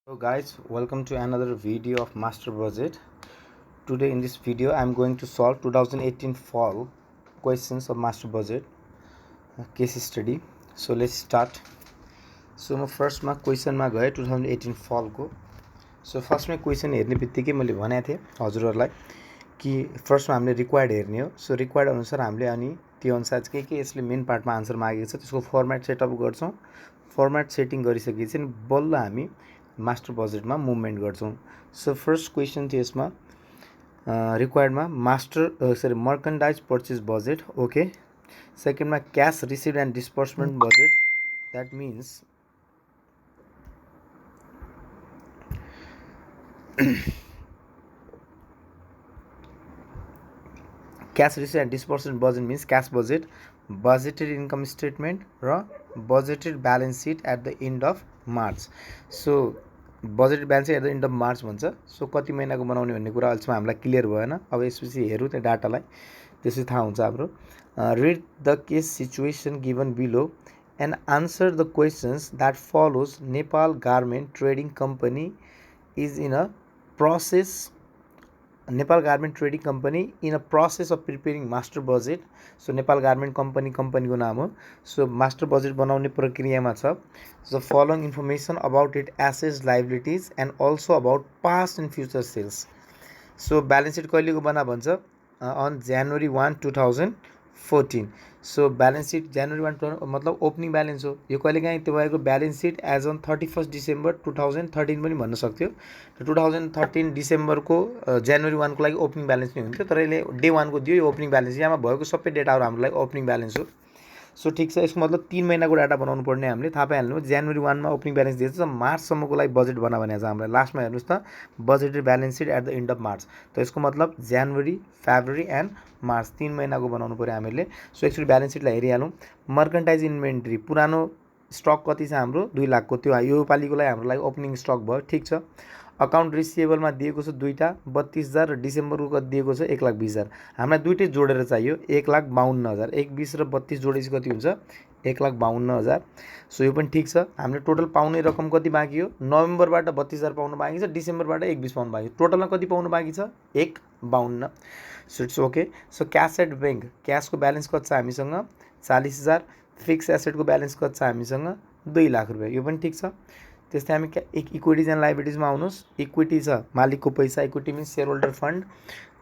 Hello guys, welcome to another video of Master Budget. Today in this video I am going to solve 2018 fall questions of Master Budget case study. So let's start. So म फर्स्टमा क्वेसनमा गएँ 2018 फलको. So फर्स्टमै question हेर्ने बित्तिकै मैले भनेको थिएँ हजुरहरूलाई कि फर्स्टमा हामीले रिक्वायर्ड हेर्ने हो. सो रिक्वायर्ड अनुसार हामीले अनि त्यो अनुसार के यसले मेन पार्टमा आन्सर मागेको छ त्यसको फर्मेट सेटअप गर्छौँ. फर्मेट सेटिङ गरिसकेपछि बल्ल हामी मास्टर बजेटमा मुभमेन्ट गर्छौँ. सो फर्स्ट क्वेसन थियो यसमा रिक्वायर्डमा मर्कन्डाइज पर्चेज बजेट. ओके. सेकेन्डमा cash receive and disbursement budget. That means cash receive and disbursement budget means cash budget, budgeted income statement र budgeted balance sheet at the end of March. So budgeted balance sheet at the end of March भन्छ. So कति महिनाको बनाउने भन्ने कुरा अहिलेसम्म हामीलाई clear भएन. अब यसपछि हेरौँ त्यो डाटालाई, त्यसपछि थाहा हुन्छ हाम्रो. Read the case situation given below and answer the questions that follows. Nepal garment trading company is in a process Nepal garment trading company in a process of preparing master budget. So Nepal garment कम्पनीको नाम हो. So master budget बनाउने प्रक्रियामा छ. So following information about it assets liabilities and also about past and future sales. So balance sheet कहिलेको बना भन्छ on January 1, 2014. So balance sheet January 1 मतलब ओपनिङ ब्यालेन्स हो. यो कहिलेकाहीँ तपाईँको balance sheet as on 31 December 2013 पनि भन्न सक्थ्यो. 2013 डिसेम्बरको January 1 को लागि ओपनिङ ब्यालेन्स नै हुन्थ्यो. तर यसले डे 1 को दियो. यो ओपनिङ ब्यालेन्स यहाँमा भएको सबै डेटाहरू हाम्रो लागि ओपनिङ ब्यालेन्स हो. सो ठिक छ. यसको मतलब 3 महिनाको डाटा बनाउनु पर्ने हामीले थाहा पाइहाल्नु. January 1 मा ओपनिङ ब्यालेन्स दिएछ. मार्चसम्मको लागि बजेट बना भनेको छ हामीलाई. लास्टमा हेर्नुहोस् त budgeted balance sheet at the end of March. त यसको मतलब January, February एन्ड मार्च 3 महिनाको बनाउनु पऱ्यो हामीले. सो एकचोटि ब्यालेन्स सिटलाई हेरिहालौँ. मर्कन्टाइज इन्भेन्ट्री पुरानो स्टक कति छ हाम्रो 2 लाखको. त्यो यो पालिको लागि हाम्रो लागि ओपनिङ स्टक भयो. ठिक छ. अकाउन्ट रिसिभेबलमा दिएको छ 2टा 32,000 र डिसेम्बरको कति दिएको छ 1,20,000. हामीलाई दुइटै जोडेर चाहियो 1,52,000. 1,20 र 32 जोडेपछि कति हुन्छ 1,52,000. सो यो पनि ठिक छ. हामीले टोटल पाउने रकम कति बाँकी हो नोभेम्बरबाट 32,000 पाउनु बाँकी छ, डिसेम्बरबाट 1,20 पाउनु बाँकी छ. टोटलमा कति पाउनु बाँकी छ 1,52. So it's okay. So cash at bank क्यासको ब्यालेन्स कति छ हामीसँग 40,000. फिक्स एसेटको ब्यालेन्स कति छ हामीसँग 2 लाख रुपियाँ. यो पनि ठिक छ. त्यस्तै हामी इक्विटिज एन्ड लाइबिलिटिजमा आउनुहोस्. इक्विटी छ मालिकको पैसा. Equity means share holder fund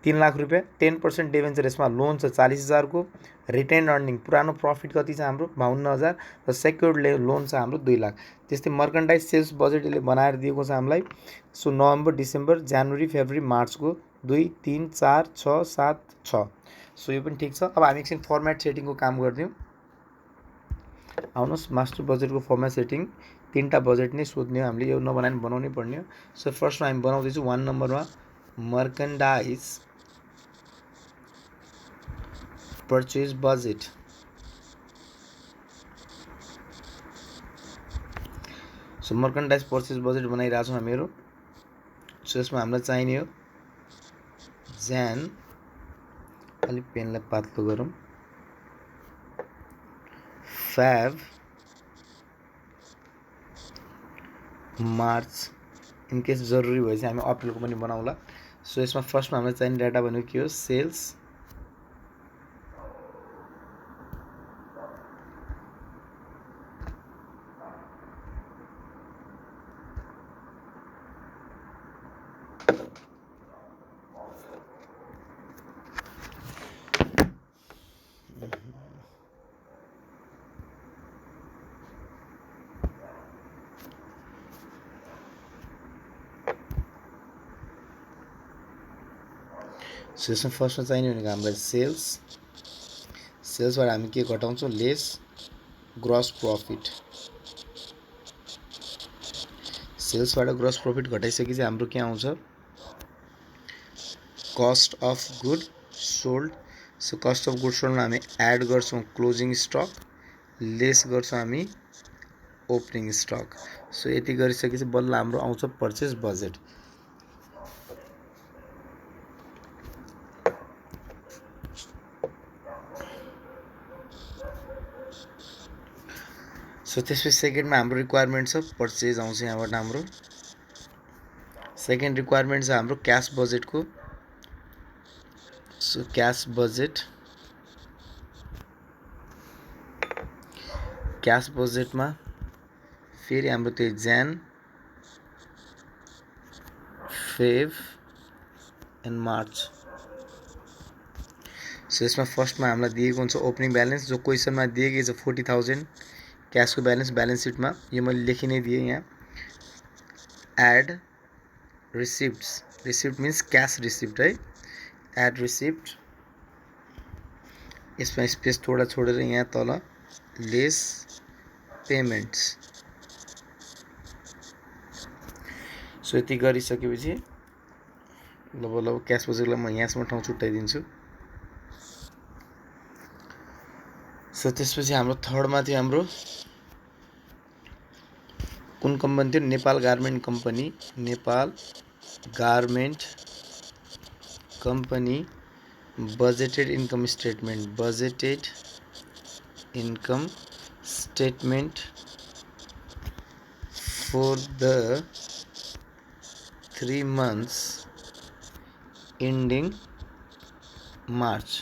3 lakh रुपियाँ. 10% डिभेन्चर. यसमा लोन छ 40,000 को. रिटेन अर्निङ पुरानो प्रफिट कति छ हाम्रो 52,000 र सेक्योर्ड लोन छ हाम्रो 2 लाख. त्यस्तै मर्कन्टाइज सेल्स बजेट यसले बनाएर दिएको छ हामीलाई. सो नोभेम्बर, डिसेम्बर, जनवरी, फेब्रुअरी, मार्चको 2, 3, 4, 6, 7, 6. सो यो पनि ठिक छ. अब हामी एकछिन फर्मेट सेटिङको काम गरिदिउँ. आउनुहोस् मास्टर बजेटको फर्मेट सेटिङ. 3टा बजेट नै सोध्ने हो हामीले. यो नबनाए बनाउनै पर्ने हो. सो फर्स्टमा हामी बनाउँदैछौँ 1 नम्बरमा merchandise purchase budget. So merchandise purchase budget बनाइरहेको छौँ हामीहरू. सो यसमा हामीलाई चाहिने हो अलिक पेनलाई पातलो गरौँ. Feb, March. इनकेस जरुरी भएपछि हामी अप्रिलको पनि बनाउला. सो यसमा फर्स्टमा हामीलाई चाहिने डाटा भनेको के हो सेल्स, सो यसमा फर्स्टमा चाहिने भनेको हामीलाई सेल्स. सेल्सबाट हामी के घटाउँछौँ लेस ग्रस प्रफिट. सेल्सबाट ग्रस प्रफिट घटाइसकेपछि हाम्रो के आउँछ cost of good sold. So cost of good सोल्डमा हामी एड गर्छौँ क्लोजिङ स्टक, लेस गर्छौँ हामी ओपनिङ स्टक. सो यति गरिसकेपछि बल्ल हाम्रो आउँछ पर्चेज बजेट. सो त्यसपछि सेकेन्डमा हाम्रो रिक्वायरमेन्ट छ पर्चेज आउँछ यहाँबाट हाम्रो सेकेन्ड रिक्वायरमेन्ट छ हाम्रो क्याश बजेटको। सो क्याश बजेटमा फेरि हाम्रो त्यो जन, फेब एन्ड मार्च। सो यसमा फर्स्टमा हामीलाई दिएको हुन्छ ओपनिङ ब्यालेन्स, जो क्वेसनमा दिएकै छ 40,000 क्याशको ब्यालेन्स सिटमा। यो मैले लेखि नै दिएँ यहाँ। Add receipt means cash receipt है, एड रिसिप्ट। यसमा स्पेस थोडा छोडेर यहाँ तल लेस पेमेन्ट्स। सो यति गरिसकेपछि लगभग क्यास बजेटलाई म यहाँसम्म ठाउँ छुट्याइदिन्छु। सो त्यसपछि हाम्रो थर्डमा थियो हाम्रो कुन कम्पनी थियो? Nepal garment company. Nepal garment company budgeted income statement for the 3 months ending March।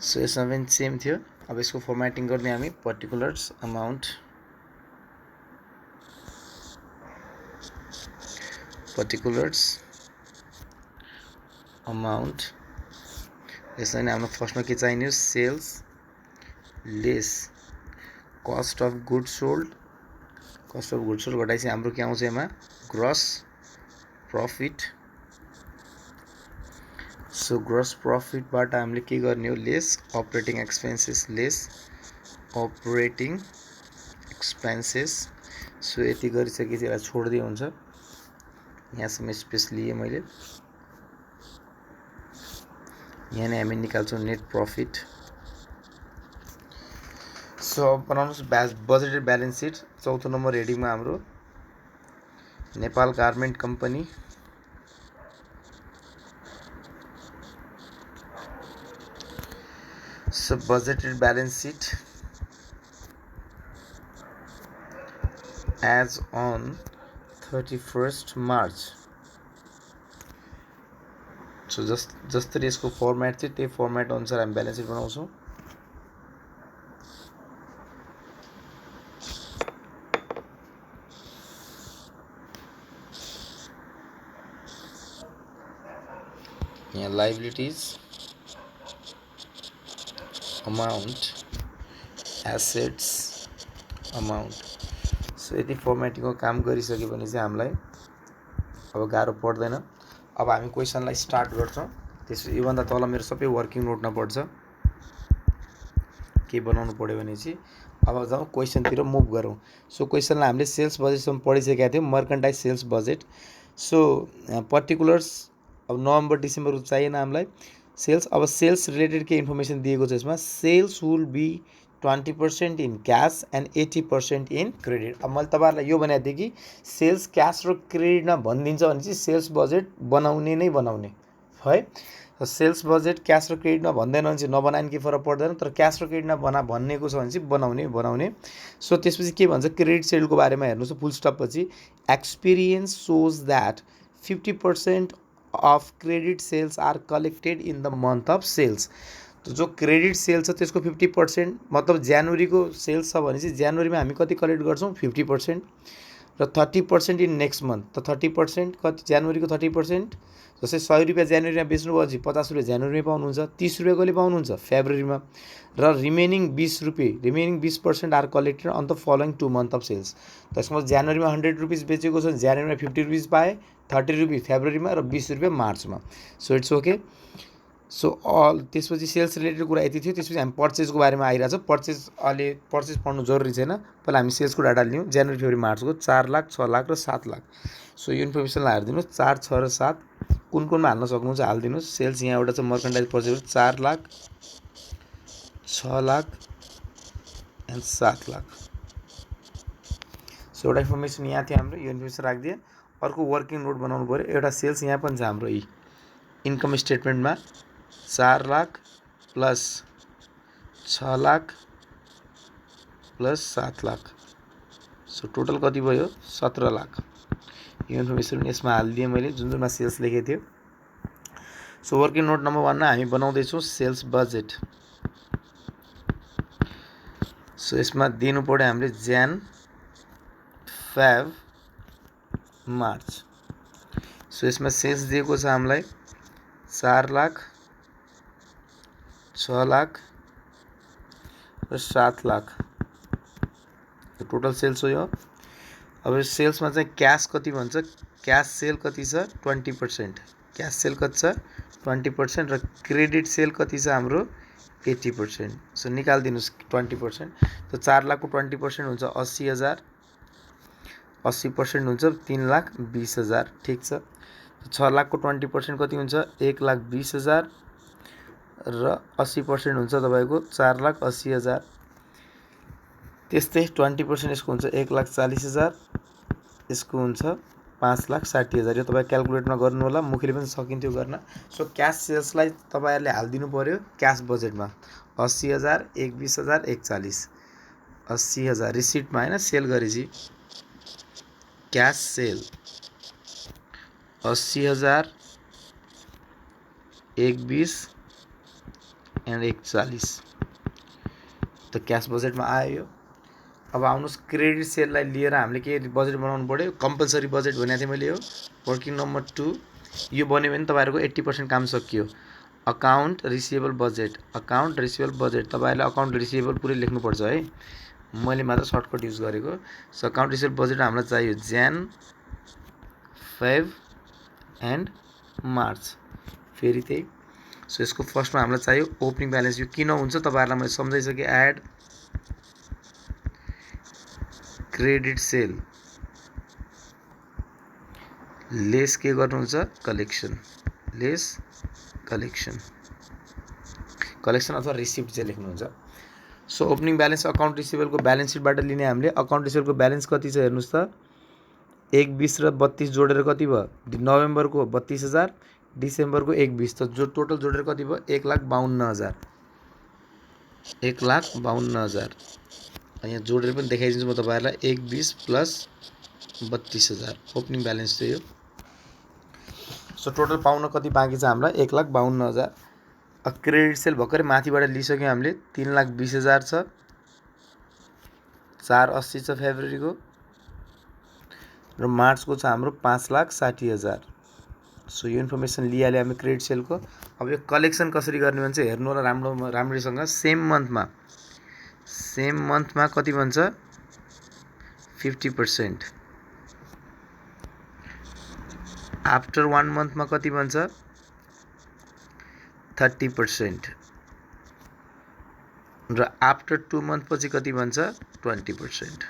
So यसमा पनि सेम थियो। अब यसको फर्मेटिङ गर्ने हामी पर्टिकुलर्स अमाउन्ट यसमा नि हाम्रो फर्स्टमा के चाहिने? Sales less cost of goods sold घटाएपछि हाम्रो के आउँछ यसमा? Gross profit. सो ग्रस प्रफिटबाट हामीले के गर्ने हो? Lace operating expenses. सो यति गरिसकेपछि यसलाई छोड्दै हुन्छ। यहाँसम्म स्पेस लिए मैले। यहाँ नै हामी निकाल्छौँ नेट प्रफिट। सो अब बनाउनुहोस् बजेटेड ब्यालेन्स सिट। चौथो नम्बर हेडिङमा हाम्रो Nepal garment company. So budgeted balance sheet as on 31st March। So जसरी यसको फर्मेट थियो त्यही फर्मेट अनुसार हामी ब्यालेन्स सिट बनाउँछौँ। यहाँ liabilities, amount, assets, amount. So यति फर्मेटिङको काम गरिसक्यो भने चाहिँ हामीलाई अब गाह्रो पर्दैन। अब हामी क्वेसनलाई स्टार्ट गर्छौँ। त्यसपछि योभन्दा तल मेरो सबै वर्किङ नोटमा पर्छ, के बनाउनु पऱ्यो भने चाहिँ। अब जाउँ क्वेसनतिर मुभ गरौँ। सो क्वेसनलाई हामीले सेल्स बजेटसम्म पढिसकेका थियौँ, मर्केन्टाइज सेल्स बजेट। सो पर्टिकुलर्स अब नोभेम्बर डिसेम्बर चाहिएन हामीलाई सेल्स। अब सेल्स रिलेटेड के इन्फर्मेसन दिएको छ यसमा? Sales will be 20% in cash and 80% in credit. अब मैले तपाईँहरूलाई यो भनेको थिएँ कि सेल्स क्यास र क्रेडिटमा भनिदिन्छ भने चाहिँ सेल्स बजेट बनाउने नै बनाउने है। सेल्स बजेट क्यास र क्रेडिटमा भन्दैन भने चाहिँ नबनायो के फरक पर्दैन, तर क्यास र क्रेडिटमा भन्नेको छ भने चाहिँ बनाउने। सो त्यसपछि के भन्छ? क्रेडिट सेल्सको बारेमा हेर्नुहोस् फुल स्टप पछि। Experience shows that 50% of credit sales are collected in the month of sales. तो जो क्रेडिट सेल्स छ त्यसको 50% मतलब जनवरीको सेल्स छ भने चाहिँ जनवरीमा हामी कति कलेक्ट गर्छौँ? 50% र 30% इन नेक्स्ट मन्थ। त 30% कति? जनवरीको 30%। जस्तै 100 रुपियाँ जनवरीमा बेच्नुभएपछि 50 रुपियाँ जनवरीमा पाउनुहुन्छ, 30 रुपियाँ कहिले पाउनुहुन्छ? फेब्रुअरीमा। र रिमेनिङ 20 रुपियाँ, remaining 20% are collected on the following 2 month of sales. त्यसमा जनवरीमा 100 रुपियाँ बेचेको छ, जनवरीमा 50 रुपियाँ पाएँ, 30 रुपियाँ फेब्रुअरीमा र 20 रुपियाँ मार्चमा। So it's okay. So all त्यसपछि सेल्स रिलेटेड कुरा यति थियो। त्यसपछि हामी पर्चेजको बारेमा आइरहेको छ। पर्चेज पढ्नु जरुरी छैन, पहिला हामी सेल्सको डाटा लियौँ। जनवरी फेब्रुअरी मार्चको 4 लाख, 6 लाख र 7 लाख। सो यो इन्फर्मेसनलाई हालिदिनुहोस्। 4, 6 र 7 कुनमा हाल्न सक्नुहुन्छ हालिदिनुहोस्। सेल्स यहाँ एउटा छ merchandise purchase 4 lakh, 6 lakh and 7 lakh. So एउटा इन्फर्मेसन यहाँ थियो हाम्रो, यो इन्फर्मेसन राखिदिए। अर्को वर्किङ नोट बनाउनु पऱ्यो। एउटा सेल्स यहाँ पनि छ हाम्रो, यी इन्कम स्टेटमेन्टमा 4 lakh plus 6 lakh plus 7 lakh. So total कति भयो 17 लाख। यो इन्फर्मेसन पनि यसमा हालिदिएँ मैले जुन जुनमा सेल्स लेखेको थियो। सो वर्किङ नोट नम्बर 1 मा हामी बनाउँदैछौँ सेल्स बजेट। सो यसमा दिनु पर्यो हामीले जन फेब मार्च। सो यसमा सेल्स दिएको छ हामीलाई 4 लाख 6 लाख र 7 लाख टोटल सेल्स हो यो। अब सेल्समा चाहिँ क्यास कति भन्छ, क्यास सेल कति छ 20%, क्यास सेल कति छ 20% र क्रेडिट सेल कति छ हाम्रो 80%। सो निकालिदिनुस् 20%। तो 4 लाख को 20% हुन्छ 80,000, 80% हुन्छ 3,20,000। ठीक छ। 6 लाख को 20% कति हुन्छ 1,20,000 र 80% हुन्छ तपाईको 4,80,000। त्यस्तै 20% यसको हुन्छ 1,40,000, यसको हुन्छ 5,60,000। यो तपाईं क्याल्कुलेटरमा गर्नु होला, मुखले पनि सकिन्थ्यो गर्न। सो क्याश सेल्सलाई तपाईहरुले हाल्दिनु पर्यो क्याश बजेटमा 80,000, 1,20,000, 1,40,000, 80,000 रिसिटमा हैन सेल गरेपछि क्याश सेल 80,000, 1,20 एन्ड 1,40 त क्याश बजेटमा आयो। अब आउनुस् क्रेडिट सेललाई लिएर हामीले के बजेट बनाउनु पर्यो, कम्पलसरी बजेट भनेको थिएँ मैले। यो वर्किङ नम्बर 2 यो बन्यो भने तपाईहरुको 80% काम सकियो। Account receivable budget, account receivable budget तपाईहरुले अकाउन्ट रिसिभेबल पुरै लेख्नु पर्छ है, मैले मात्र सर्टकट युज गरेको। सो अकाउन्ट रिसिभेबल बजेट हामीलाई चाहियो जन फेब एन्ड मार्च। फेरि त्यही। सो यसको फर्स्टमा हामीलाई चाहियो ओपनिङ ब्यालेन्स। यो किन हुन्छ तपाईहरुलाई मैले सम्झाइसके। एड क्रेडिट सेल लेस के गर्नुहुन्छ कलेक्सन, लेस कलेक्सन, कलेक्सन अथवा रिसिप्ट चाहिँ लेख्नुहुन्छ। सो ओपनिङ ब्यालेन्स अकाउन्ट रिसिभेबलको ब्यालेन्स सिटबाट लिने हामीले। अकाउन्ट रिसिभेबलको ब्यालेन्स कति छ हेर्नुस् त 1,20 र 32 जोडेर कति भयो नोभेम्बरको 32,000, डिसेम्बरको 1,20 त जो टोटल जोडेर कति भयो 1,52,000, 1,52,000। यहाँ जोडेर पनि देखाइदिन्छु म तपाईहरुलाई 1,20 प्लस 32,000 ओपनिङ ब्यालेन्स थियो। सो टोटल पाउन कति बाँकी छ हामीलाई 1,52,000। क्रेडिट सेल भर्खरै माथिबाट लिइसक्यौं हामीले 3,20,000 छ, 4,80 छ फेब्रुअरीको र मार्चको छ हाम्रो 5,60,000। सो यो इन्फर्मेसन लिइहाल्यो हामी क्रेडिट सेलको। अब यो कलेक्सन कसरी गर्ने भन्छ हेर्नु होला राम्रैसँग। सेम मन्थमा कति भन्छ 50%, आफ्टर 1 मन्थमा कति भन्छ 30% र आफ्टर 2 मन्थ पछि कति भन्छ 20%।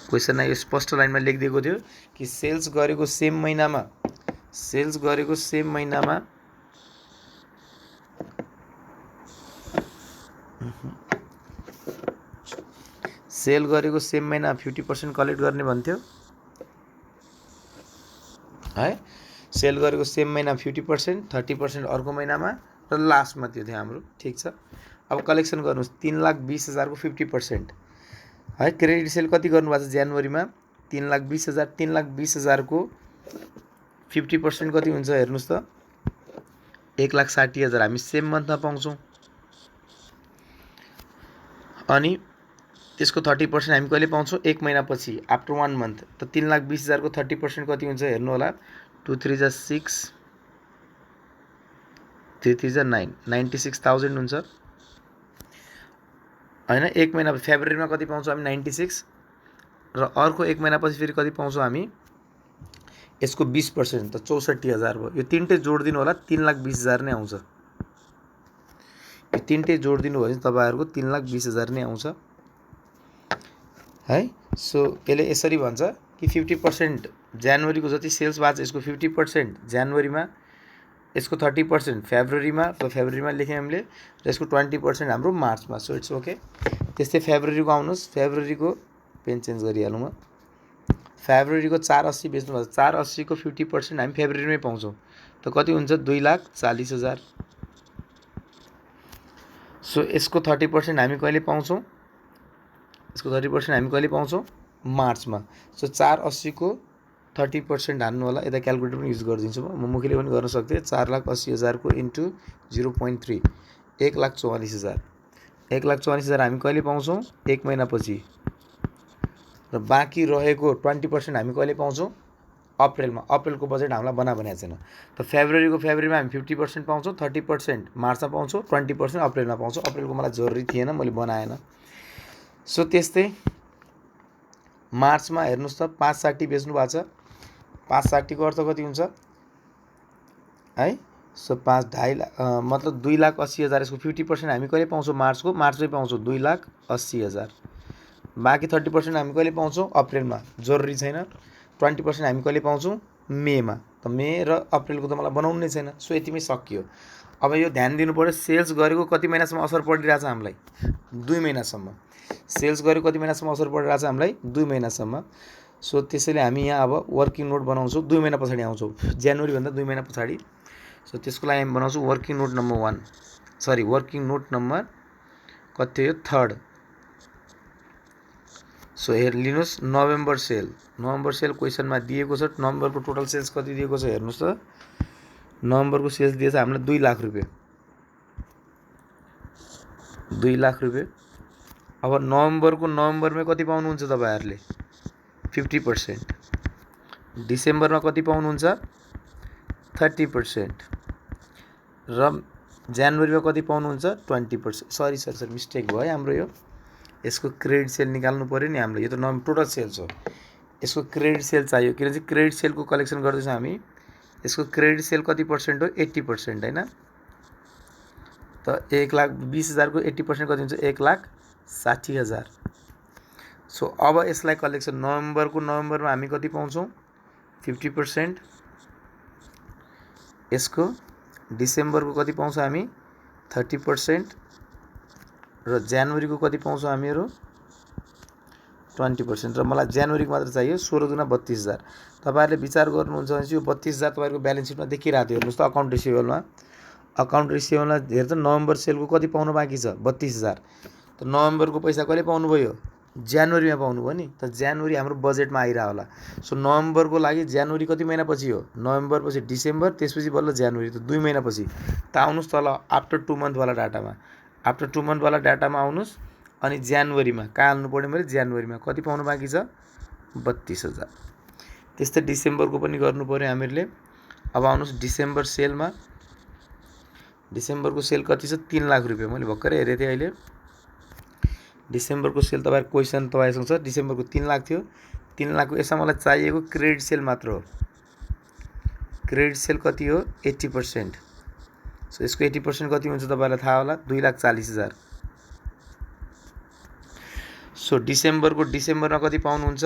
क्वेशनमा यो स्पष्ट लाइनमा लेखिदिएको थियो कि सेल्स गरेको सेम महिनामा सेल गरेको सेम महिना 50% कलेक्ट गर्ने भन्थ्यो है। सेल गरेको सेम महिना 50%, 30% अर्को महिनामा र लास्टमा त्यो थियो हाम्रो। ठीक छ। अब कलेक्सन गर्नुस् 3,20,000 को 50% है। क्रेडिट सेल कति गर्नुभएको छ जनवरीमा 3,20,000, 3,20,000 को 50% कति हुन्छ हेर्नुस् त 1,60,000 हामी सेम मन्थमा पाउँछौं। अनि त्यसको 30% हामी कहिले पाउँछौं 1 महिना पछि आफ्टर 1 मन्थ। त 3,20,000 को 30% कति हुन्छ हेर्नु होला 2 3 जा 6 3 3 जा 9 96,000 हुन्छ हैन। 1 महिना फेब्रुअरीमा कति पाउँछौं हामी 96 र अर्को 1 महिना पछि फेरि कति पाउँछौं हामी यसको 20% त 64,000 भयो। यो तीनटै जोड दिनु होला 3,20,000 नै आउँछ। यो तीनटै जोड दिनु भयो भने तपाईहरुको 3,20,000 नै आउँछ है। सो यसले यसरी भन्छ कि 50% जनवरीको जति सेल्स भएको छ यसको 50% जनवरीमा, यसको 30% फेब्रुअरीमा, त फेब्रुअरीमा लेख्यौं हामीले र यसको 20% हाम्रो मार्चमा। So it's okay. त्यस्तै फेब्रुअरीको आउनुस्, फेब्रुअरीको पेन चेन्ज गरिहालौँ म। फेब्रुअरीको 4,80 बेच्नु भएको छ, 4,80 को 50% हामी फेब्रुअरीमै पाउँछौं त कति हुन्छ 2,40,000। सो यसको 30% हामी कहिले पाउँछौं यसको 30% हामी कहिले पाउँछौँ? मार्चमा। सो 480 को 30% हान्नु होला। यता क्यालकुलेटर पनि युज गरिदिन्छु म मुखीले पनि गर्न सक्थेँ। 4,80,000 को इन्टु 0.3 1,44,000। 1,44,000 हामी कहिले पाउँछौँ? 1 महिनापछि। र बाँकी रहेको 20% हामी कहिले पाउँछौँ? अप्रेलमा। अप्रेलको बजेट हामीलाई भनेको छैन। त फेब्रुअरीमा हामी 50% पाउँछौँ, 30% मार्चमा पाउँछौँ, 20% अप्रेलमा पाउँछौँ। अप्रेलको मलाई जरुरी थिएन, मैले बनाएन। सो त्यस्तै मार्चमा हेर्नुहोस् त 560 बेच्नु भएको छ। 560 को अर्थ कति हुन्छ है? सो 5.5 लाख मतलब 2,80,000। यसको 50% हामी कहिले पाउँछौँ? मार्चमै पाउँछौँ 2,80,000। बाँकी 30% हामी कहिले पाउँछौँ? अप्रेलमा। जरुरी छैन। 20% हामी कहिले पाउँछौँ? मेमा। त मे र अप्रेलको त मलाई बनाउनु नै छैन। सो यतिमै सकियो। अब यो ध्यान दिनु पर्यो, सेल्स गरेको कति महिनासम्म असर परिरहेछ हामीलाई? 2 महिनासम्म। सेल्स गरेको कति महिनासम्म असर परिरहेछ हामीलाई? 2 महिनासम्म। सो त्यसैले हामी यहाँ अब वर्किङ नोट बनाउँछौँ। 2 महिना पछाडि आउँछौँ, जनवरीभन्दा 2 महिना पछाडि। सो त्यसको लागि हामी बनाउँछौँ working note number 1, sorry working note number कति थियो? 3rd। सो लिनुहोस् नोभेम्बर सेल। नोभेम्बर सेल क्वेसनमा दिएको छ। नोभेम्बरको टोटल सेल्स कति दिएको छ हेर्नुहोस् त। नोभेम्बरको सेल्स दिएछ हामीलाई 2 लाख रुपियाँ। 2 लाख रुपियाँ। अब नोभेम्बरमै कति पाउनुहुन्छ तपाईँहरूले? 50%। डिसेम्बरमा कति पाउनुहुन्छ? 30%। र जनवरीमा कति पाउनुहुन्छ? 20%। सरी मिस्टेक भयो हाम्रो यो। यसको क्रेडिट सेल निकाल्नु पऱ्यो नि हामीले। यो त टोटल सेल्स हो। यसको क्रेडिट सेल चाहियो, किनकि क्रेडिट सेलको कलेक्सन गर्दैछौँ हामी। यसको क्रेडिट सेल कति पर्सेन्ट हो? 80% होइन त 1,20,000 को 80% कति हुन्छ? 1,60,000। सो अब यसलाई कलेक्सन नोभेम्बरमा हामी कति पाउँछौँ? 50%। यसको डिसेम्बरको कति पाउँछौँ हामी? 30%। र जनवरीको कति पाउँछौँ हामीहरू? 20%। र मलाई जनवरीको मात्र चाहियो। 16 दुना 32,000। तपाईँहरूले विचार गर्नुहुन्छ भने चाहिँ यो 32,000 तपाईँहरूको ब्यालेन्स सिटमा देखिरहेको थियो। हेर्नुहोस् त अकाउन्ट रिसिभेबलमा। अकाउन्ट रिसिभेबलमा हेर्छ नोभेम्बर सेलको कति पाउनु बाँकी छ? 32,000। त नोभेम्बरको पैसा कहिले पाउनुभयो? जनवरीमा पाउनुभयो नि। त जनवरी हाम्रो बजेटमा आइरह होला। सो नोभेम्बरको लागि जनवरी कति महिनापछि हो? नोभेम्बरपछि डिसेम्बर, त्यसपछि बल्ल जनवरी। त 2 महिनापछि। त आउनुहोस् तल आफ्टर 2 मन्थवाला डाटामा। आफ्टर 2 मन्थवाला डाटामा आउनुहोस्। अनि जनवरीमा कहाँ हाल्नु पर्ने मैले? जनवरीमा कति पाउनु बाँकी छ? 32,000। त्यस्तै डिसेम्बरको पनि गर्नु पर्यो हामीहरूले। अब आउनुहोस् डिसेम्बर सेलमा। डिसेम्बरको सेल कति छ? 3 लाख रुपियाँ। मैले भर्खरै हेरेको थिएँ अहिले। डिसेम्बरको सेल तपाईँहरूको क्वेसन तपाईँसँग छ। डिसेम्बरको 3 लाख थियो। 3 लाखको यसमा मलाई चाहिएको क्रेडिट सेल मात्र हो। क्रेडिट सेल कति हो? 80%। सो यसको 80% कति हुन्छ तपाईँलाई थाहा होला? 2,40,000। सो डिसेम्बरमा कति पाउनुहुन्छ?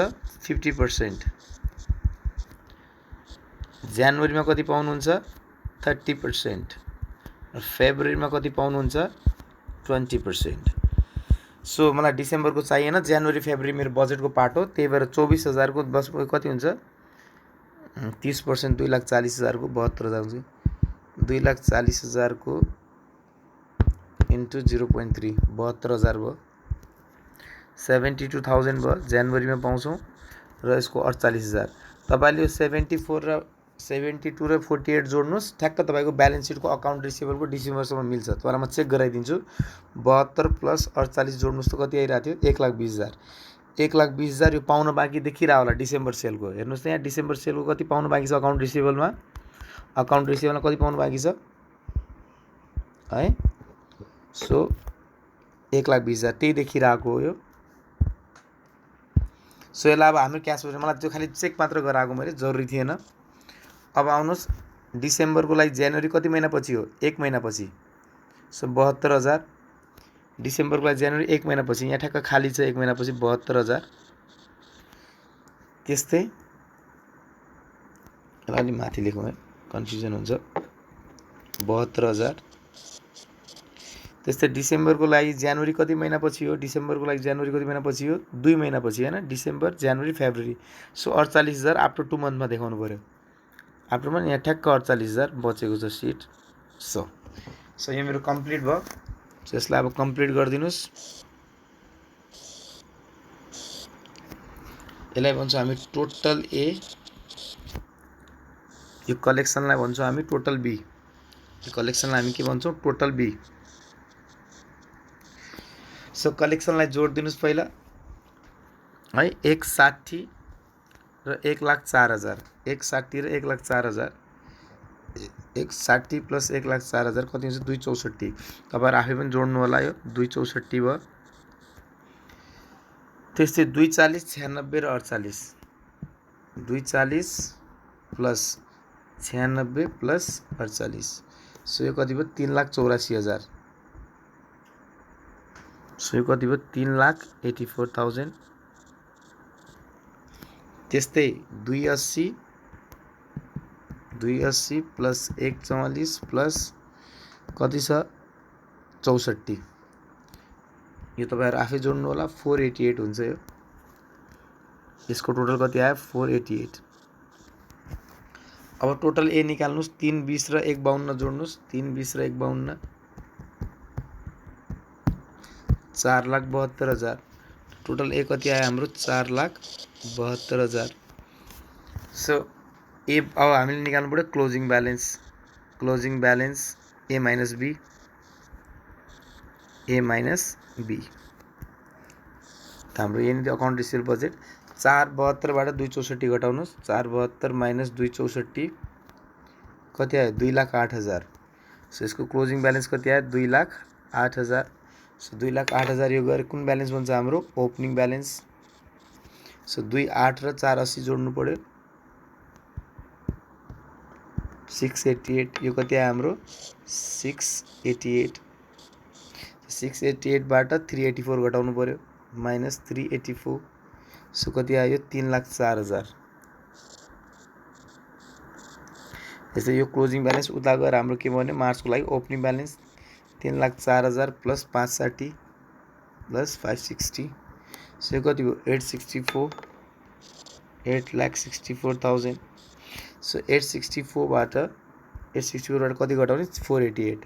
50%। जनवरीमा कति पाउनुहुन्छ? 30%। र फेब्रुअरीमा कति पाउनुहुन्छ? 20%। सो मलाई डिसेम्बरको चाहिएन। जनवरी फेब्रुअरी मेरो बजेटको पार्ट हो। त्यही भएर 24,000 को 10 कति हुन्छ? 30%। 2,40,000 को 72,000 हुन्छ। 2,40,000 को इन्टु 0.3 72,000 भयो। 72,000 भयो। जनवरीमा पाउँछौँ। र यसको 48,000। तपाईँले यो 72 र 48 जोड्नुहोस्। ठ्याक्क तपाईँको ब्यालेन्स सिटको अकाउन्ट रिसिभेबलको डिसेम्बरसम्म मिल्छ। तपाईँलाई म चेक गराइदिन्छु। 72 + 48 जोड्नुहोस् त कति आइरहेको थियो? 1,20,000। 1,20,000 यो पाउन बाँकी देखिरह होला डिसेम्बर सेलको। हेर्नुहोस् त यहाँ डिसेम्बर सेलको कति पाउनु बाँकी छ अकाउन्ट रिसिभेबलमा? अकाउन्ट रिसिभेबलमा कति पाउनु बाँकी छ है? सो 1,20,000 त्यही देखिरहेको हो यो। सो यसलाई अब हाम्रो क्यास बजेट मलाई त्यो खालि चेक मात्र गराएको मैले, जरुरी थिएन। अब आउनुहोस् डिसेम्बरको लागि जनवरी कति महिनापछि हो? 1 महिनापछि। सो 72,000। डिसेम्बरको लागि जनवरी 1 महिनापछि। यहाँ ठ्याक्क खाली छ 1 महिनापछि 72,000। त्यस्तै अलि माथि लेखौँ है, कन्फ्युजन हुन्छ। 72,000। त्यस्तै डिसेम्बरको लागि जनवरी कति महिनापछि हो? डिसेम्बरको लागि जनवरी कति महिनापछि हो? 2 महिनापछि होइन? डिसेम्बर, जनवरी, फेब्रुअरी। सो 48,000 आफ्टर 2 मन्थमा देखाउनु पऱ्यो। आफ्टर मन्थ यहाँ ठ्याक्क 48,000 बचेको छ सिट। सो यो मेरो कम्प्लिट भयो। सो यसलाई अब कम्प्लिट गरिदिनुहोस्। यसलाई भन्छौँ हामी टोटल ए, यो कलेक्सनलाई भन्छौँ हामी टोटल बी। यो कलेक्सनलाई हामी के भन्छौँ टोटल बी। सो कलेक्सनलाई जोड दिनुस् पहिला है 160 र 1,04,000, 160 र 1,04,000, 160 प्लस 1,04,000 कति हुन्छ 264। तपाईहरु आफै पनि जोड्नु होला, यो 264 भयो। त्यस्तै 240 96 र 48, 240 प्लस 96 प्लस 48, सो यो कति भयो 3,84,000। सो यो कति भयो 3,84,000। त्यस्तै 280 प्लस 144 प्लस कति छ 64, यो तपाईहरु आफै जोड्नु होला 488 हुन्छ। यो यसको टोटल कति आयो 488। अब टोटल ए निकाल्नुस् 320 र 152 जोड्नुस्, 320 र 152 4,72,000। टोटल ए कति आयो हाम्रो 4,72,000। सो ए अब हामीले निकाल्नु पर्यो closing balance. Closing balance A minus B, A minus B. हाम्रो यहाँनिर अकाउन्ट रिसिभेबल बजेट 472 बाट 264 घटाउनुस्, 472 माइनस 264 कति आयो 2,08,000। सो यसको क्लोजिङ ब्यालेन्स कति आयो 2,08,000। सो 2,08,000 यो गएर कुन ब्यालेन्स बन्छ हाम्रो ओपनिङ ब्यालेन्स। सो 2,08 र 480 जोड्नु पर्यो 688, यो कति आयो हाम्रो 688। 688 बाट 384 घटाउनु पर्यो माइनस 384, सो कति आयो 3,04,000। यसै यो क्लोजिङ ब्यालेन्स उता गएर हाम्रो के भन्यो मार्चको लागि opening balance 3,04,000 plus 560 plus 560, so यो कति भयो 8,64,000। सो 864 बाट कति घटाउने 488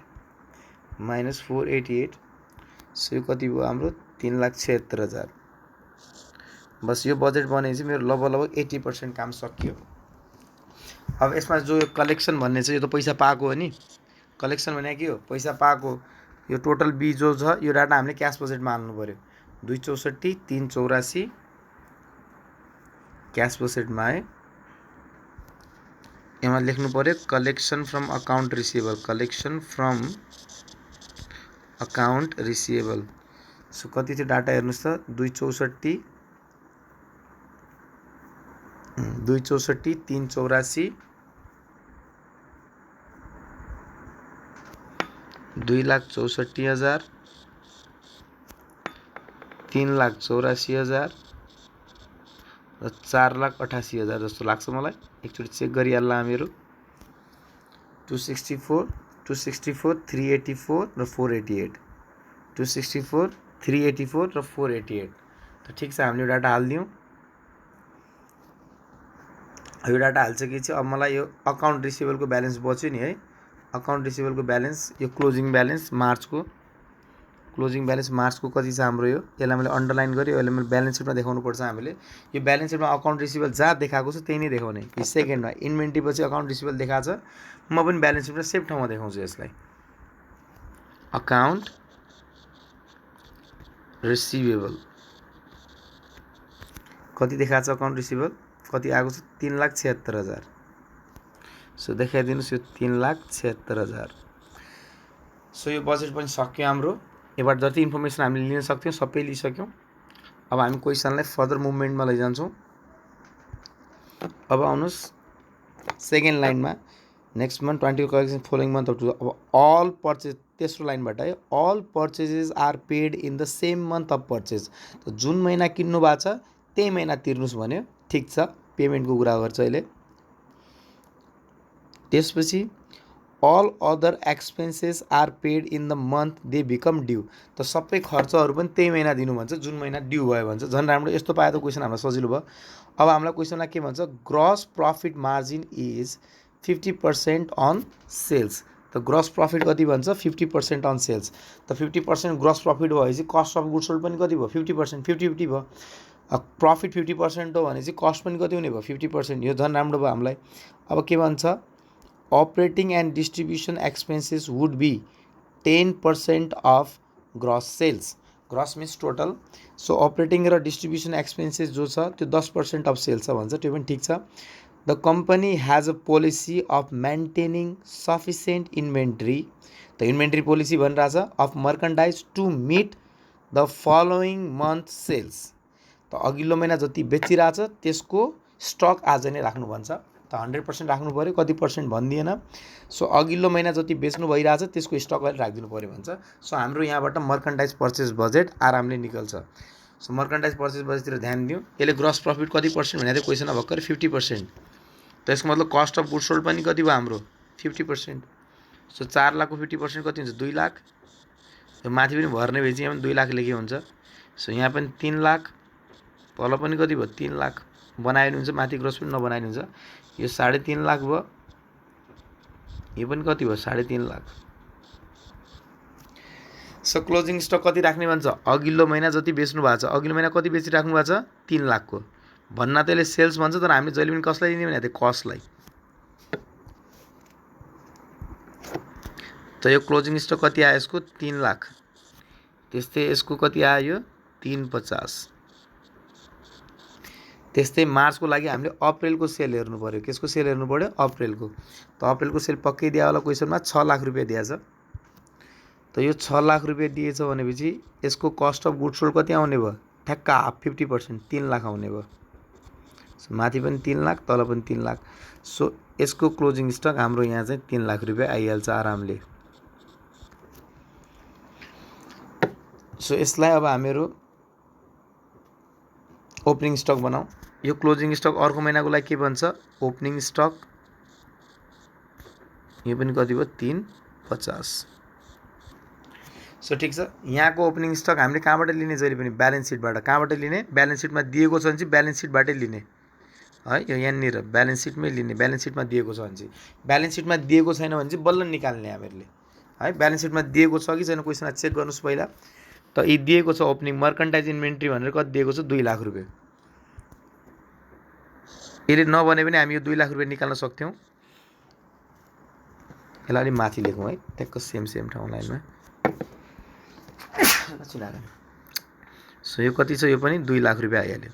माइनस 488, सो यो कति भयो हाम्रो 3,76,000। बस यो बजेट बनेपछि मेरो लगभग 80% काम सकियो। अब यसमा जो यो कलेक्सन भन्ने छ यो त पैसा पाएको हो नि। कलेक्सन भने के हो पैसा पाएको। यो टोटल बी जो छ यो डाटा हामीले क्याश बजेटमा हाल्नु पर्यो। 264 384 क्याश बजेटमा आयो। यसमा लेख्नु पर्यो collection from account receivable, collection from account receivable. So कति थियो डाटा हेर्नुस् त 264 384 2,64,000 3,84,000 र 4,88,000 जस्तो लाग्छ मलाई। एकचोटि चेक गरिहाल्ला हामीहरू। 264 384 र 488, 264 384 र 488। त ठिक छ हामीले डाटा हालिदियौँ। यो डाटा हालिसकेपछि अब मलाई यो अकाउन्ट रिसिभेबलको ब्यालेन्स बच्यो नि है। अकाउन्ट रिसिभेबलको ब्यालेन्स यो क्लोजिङ ब्यालेन्स मार्चको, क्लोजिङ ब्यालेन्स मार्चको कति छ हाम्रो यो, यसलाई मैले अन्डरलाइन गरेँ। यसलाई मैले ब्यालेन्स सिटमा देखाउनु पर्छ हामीले। यो ब्यालेन्स सिटमा अकाउन्ट रिसिभेबल जहाँ देखाएको छ त्यही नै देखाउने। यो सेकेन्डमा इन्भेन्ट्री पछि अकाउन्ट रिसिभेबल देखाएको छ, म पनि ब्यालेन्स सिटमा सेम ठाउँमा देखाउँछु यसलाई। अकाउन्ट रिसिभेबल कति देखाएको छ अकाउन्ट रिसिभेबल कति आएको छ 3,76,000। सो देखाइदिनुहोस् यो 3,76,000। सो यो बजेट पनि सक्यो हाम्रो। यबाट जति इन्फर्मेसन हामीले लिन सक्थ्यौँ सबै लिइसक्यौँ। अब हामी क्वेसनलाई फर्दर मुभमेन्टमा लैजान्छौँ। अब आउनुहोस् सेकेन्ड लाइनमा next month 20 collection following month of अब अल पर्चेज, तेस्रो लाइनबाट है all purchases are paid in the same month of purchase. त जुन महिना किन्नु भएको छ त्यही महिना तिर्नुस् भन्यो। ठिक छ, पेमेन्टको कुरा गर्छ अहिले। त्यसपछि all other expenses are paid in the month they become due. त सबै खर्चहरू पनि त्यही महिना दिनु भन्छ जुन महिना ड्यू भयो भन्छ। झन् राम्रो, यस्तो पाए त क्वेसन हामीलाई सजिलो भयो। अब हामीलाई क्वेसनमा के भन्छ gross profit margin is 50% on sales. त ग्रस प्रफिट कति भन्छ 50% अन सेल्स। त 50% ग्रस प्रफिट भएपछि कस्ट अफ गुड्स सोल्ड पनि कति भयो 50%, 50-50 भयो। प्रफिट 50% हो भने चाहिँ कस्ट पनि कति हुने भयो 50%। यो झन् राम्रो भयो हामीलाई। अब के भन्छ operating and distribution expenses would be 10% of gross sales. Gross means total. So operating र डिस्ट्रिब्युसन एक्सपेन्सेस जो छ त्यो 10% अफ सेल्स छ भन्छ, त्यो पनि ठिक छ। The company has a policy of maintaining sufficient inventory, the inventory policy भनिरहेछ of merchandise to meet the following month sales. त अघिल्लो महिना जति बेचिरहेछ त्यसको स्टक आज नै राख्नु भन्छ। त 100% राख्नु पऱ्यो, कति पर्सेन्ट भनिदिएन। सो अघिल्लो महिना जति बेच्नु भइरहेछ त्यसको स्टक अहिले राखिदिनु पऱ्यो भन्छ। सो हाम्रो यहाँबाट मर्कन्डाइज पर्चेस बजेट आरामले निकल्छ। सो मर्कन्डाइज पर्चेस बजेटतिर ध्यान दिउँ। यसले ग्रस प्रफिट कति पर्सेन्ट भनेको थियो क्वेसनमा भर्खर 50%। त यसको मतलब कस्ट अफ गुड्स सोल्ड पनि कति भयो हाम्रो 50%। सो 4 लाखको 50% कति हुन्छ 2 लाख। यो माथि पनि भर्ने भए चाहिँ यहाँ पनि 2 लाख लेखे हुन्छ। सो यहाँ पनि 3 लाख, तल पनि कति भयो 3 लाख बनाए हुन्छ, माथि ग्रस पनि नबनाए हुन्छ। यो 3.5 लाख भयो, यो पनि कति भयो 3.5 लाख। सो क्लोजिङ स्टक कति राख्ने भन्छ अघिल्लो महिना जति बेच्नु भएको छ। अघिल्लो महिना कति बेचिराख्नु भएको छ 3 लाखको भन्न त्यसले सेल्स भन्छ, तर हामीले जहिले पनि कसलाई दिने भनेको थियो कस्टलाई। त यो क्लोजिङ स्टक कति आयो यसको 3 लाख। त्यस्तै यसको कति आयो 350। त्यस्तै मार्चको लागि हामीले अप्रिलको सेल हेर्नु पऱ्यो। केसको सेल हेर्नु पऱ्यो अप्रिलको। त अप्रिलको सेल पक्कै दिया होला क्वेसनमा 6 लाख रुपियाँ दिएछ। त यो 6 लाख रुपियाँ दिएछ भनेपछि यसको कस्ट अफ गुड्स सोल्ड कति आउने भयो ठ्याक्क हाफ 50% 3 लाख आउने भयो। सो माथि पनि 3 लाख, तल पनि 3 लाख। सो यसको क्लोजिङ स्टक हाम्रो यहाँ चाहिँ 3 लाख रुपियाँ आइहाल्छ आरामले। सो यसलाई अब हामीहरू ओपनिङ स्टक बनाऊ। यो क्लोजिङ स्टक अर्को महिनाको लागि के भन्छ ओपनिङ स्टक। यो पनि कति भयो 350। सो ठिक छ। यहाँको ओपनिङ स्टक हामीले कहाँबाट लिने जहिले पनि ब्यालेन्स सिटबाट। कहाँबाट लिने ब्यालेन्स सिटमा दिएको छ भने चाहिँ ब्यालेन्स सिटबाटै लिने है। यो यहाँनिर ब्यालेन्स सिटमै लिने, ब्यालेन्स सिटमा दिएको छ भने चाहिँ। ब्यालेन्स सिटमा दिएको छैन भने चाहिँ बल्ल निकाल्ने हामीहरूले है। ब्यालेन्स सिटमा दिएको छ कि छैन क्वेसनमा चेक गर्नुहोस् पहिला। त यी दिएको छ ओपनिङ मर्कन्टाइज इन्भेन्ट्री भनेर कति दिएको छ 2 लाख रुपियाँ। यसले नबने पनि हामी यो 2 लाख रुपियाँ निकाल्न सक्थ्यौँ। यसलाई अलिक माथि लेखौँ है, ट्याक्क सेम ठाउँ लाइनमा। सो यो कति छ यो पनि 2 लाख रुपियाँ आइहाल्यो।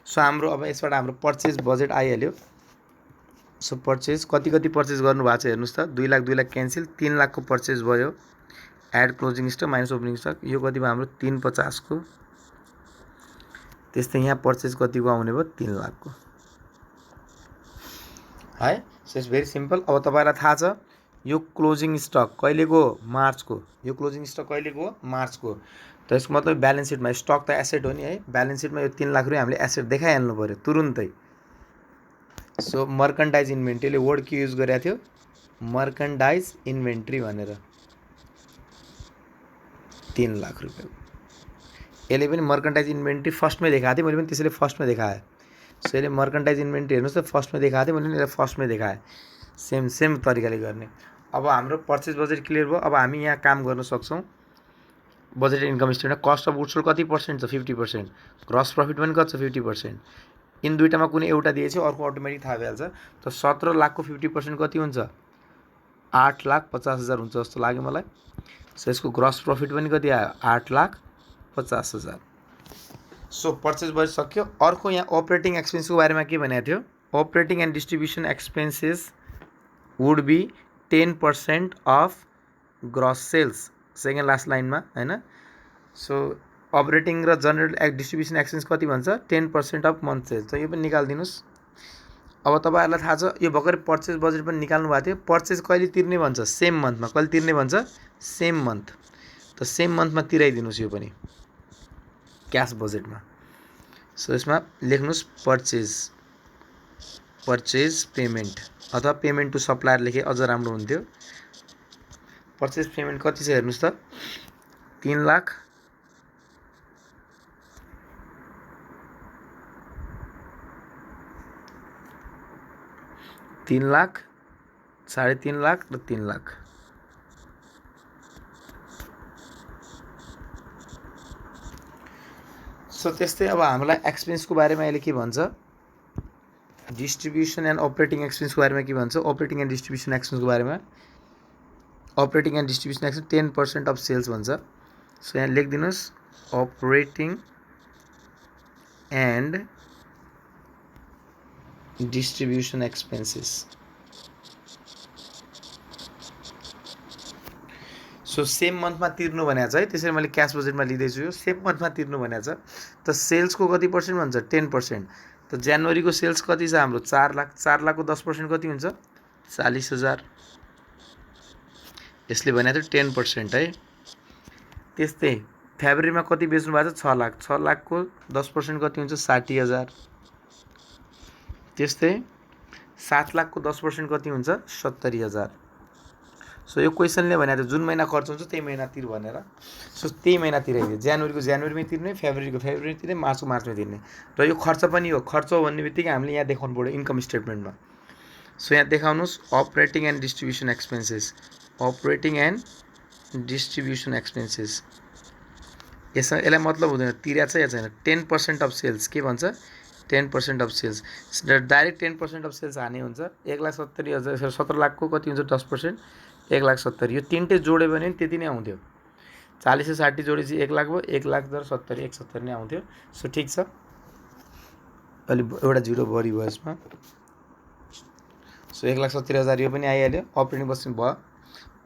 सो हाम्रो अब यसबाट हाम्रो पर्चेस बजेट आइहाल्यो। सो पर्चेस कति पर्चेस गर्नुभएको छ हेर्नुहोस् त 2 लाख क्यान्सल, 3 लाखको पर्चेस भयो। Add closing stock minus opening stock यो कति भयो हाम्रो 350 को। त्यस्तै यहाँ पर्चेस कतिको आउने भयो 3 लाखको है। So it's very simple. अब तपाईँलाई थाहा छ यो क्लोजिङ स्टक कहिलेको मार्चको। यो क्लोजिङ स्टक कहिलेको मार्चको। त यसको मतलब ब्यालेन्स सिटमा स्टक त एसेट हो नि है। ब्यालेन्स सिटमा यो 3 लाख रुपियाँ हामीले एसेट देखाइहाल्नु पऱ्यो तुरुन्तै। सो मर्कन्डाइज इन्भेन्ट्रीले वर्ड के युज गरेको थियो मर्कन्डाइज इन्भेन्ट्री भनेर 3 लाख रुपियाँ। यसले पनि मर्कन्टाइज इन्भेन्ट्री फर्स्टमै देखाएको थिएँ, मैले पनि त्यसैले फर्स्टमै देखाएँ। सो यसले मर्कन्टाइज इन्भेन्ट्री हेर्नुहोस् त फर्स्टमै देखाएको थिएँ, मैले पनि यसलाई फर्स्टमै देखाएँ। सेम तरिकाले गर्ने। अब हाम्रो पर्चेस बजेट क्लियर भयो। अब हामी यहाँ काम गर्न सक्छौँ budget income statement. Cost of goods sold कति पर्सेन्ट छ 50%। ग्रस प्रफिट पनि कति छ 50%। इन दुईटामा कुनै एउटा दिएछ अर्को अटोमेटिक थाहा भइहाल्छ। त 17 लाखको 50% कति हुन्छ 8,50,000 हुन्छ जस्तो लाग्यो मलाई। सो यसको ग्रस प्रफिट पनि कति आयो 8,50,000। सो पर्चेस बजेट सक्यो। अर्को यहाँ अपरेटिङ एक्सपेन्सको बारेमा के भनेको थियो operating and distribution expenses would be 10% of gross sales second last लाइनमा हैन। सो अपरेटिङ र जनरल डिस्ट्रिब्युसन एक्सपेन्स कति भन्छ 10% अफ मन्थ सेल्स। त यो पनि निकालिदिनुहोस्। अब तपाईँहरूलाई थाहा छ यो भर्खर पर्चेस बजेट पनि निकाल्नु भएको थियो। पर्चेस कहिले तिर्ने भन्छ सेम मन्थमा। कहिले तिर्ने भन्छ सेम मन्थ। त सेम मन्थमा तिराइदिनुहोस् यो पनि क्यास बजेटमा। सो यसमा लेख्नुहोस् पर्चेस पेमेन्ट अथवा पेमेन्ट टु सप्लायर लेखे अझ राम्रो हुन्थ्यो। पर्चेस पेमेन्ट कति छ हेर्नुहोस् त 3 लाख। तीन लाख 3.5 लाख र 3 लाख। सो त्यस्तै अब हामीलाई एक्सपेन्सको बारेमा अहिले के भन्छ, डिस्ट्रिब्युसन एन्ड अपरेटिङ एक्सपेन्सको बारेमा के भन्छ, अपरेटिङ एन्ड डिस्ट्रिब्युसन एक्सपेन्सको बारेमा। Operating and distribution expense 10% of sales भन्छ। सो यहाँ लेखिदिनुहोस् operating and distribution expenses. So same मन्थमा तिर्नु भनेको छ है, त्यसरी मैले क्यास बजेटमा लिँदैछु। यो सेम मन्थमा तिर्नु भनेको छ। त सेल्सको कति पर्सेन्ट भन्छ, 10%। त जनवरीको सेल्स कति छ हाम्रो, 4 लाख। 4 लाखको 10% कति हुन्छ, 40,000। यसले भनेको थियो 10% है। त्यस्तै फेब्रुअरीमा कति बेच्नु भएको छ, 6 लाख। 6 लाखको 10% कति हुन्छ, 60,000। त्यस्तै 7 लाखको 10% कति हुन्छ, 70,000। सो यो क्वेसनले भनेको थियो जुन महिना खर्च हुन्छ त्यही महिना तिर भनेर। सो त्यही महिना तिराइदियो, जनवरीको जनवरीमै तिर्ने, फेब्रुअरीको फेब्रुअरी तिर्ने, मार्चको मार्चमै तिर्ने। र यो खर्च पनि हो, खर्च हो भन्ने बित्तिकै हामीले यहाँ देखाउनु पऱ्यो इन्कम स्टेटमेन्टमा। सो यहाँ देखाउनुहोस् operating and distribution expenses, operating and distribution expenses. यसलाई मतलब हुँदैन तिर्या छ या छैन। 10% अफ सेल्स के भन्छ, 10% of sales. Direct 10% of sales हाने हुन्छ। 1,70,000, 17 लाखको कति हुन्छ 10%, 1,70,000। यो तिनटै जोड्यो भने त्यति नै आउँथ्यो। 40 र 60 जोडेपछि 1 लाख भयो, 1,70,000, 170 नै आउँथ्यो। सो ठिक छ, अलि एउटा जिरो बढी भयो यसमा। सो 1,70,000 यो पनि आइहाल्यो, अपरेटिङ पर्सेन्ट भयो।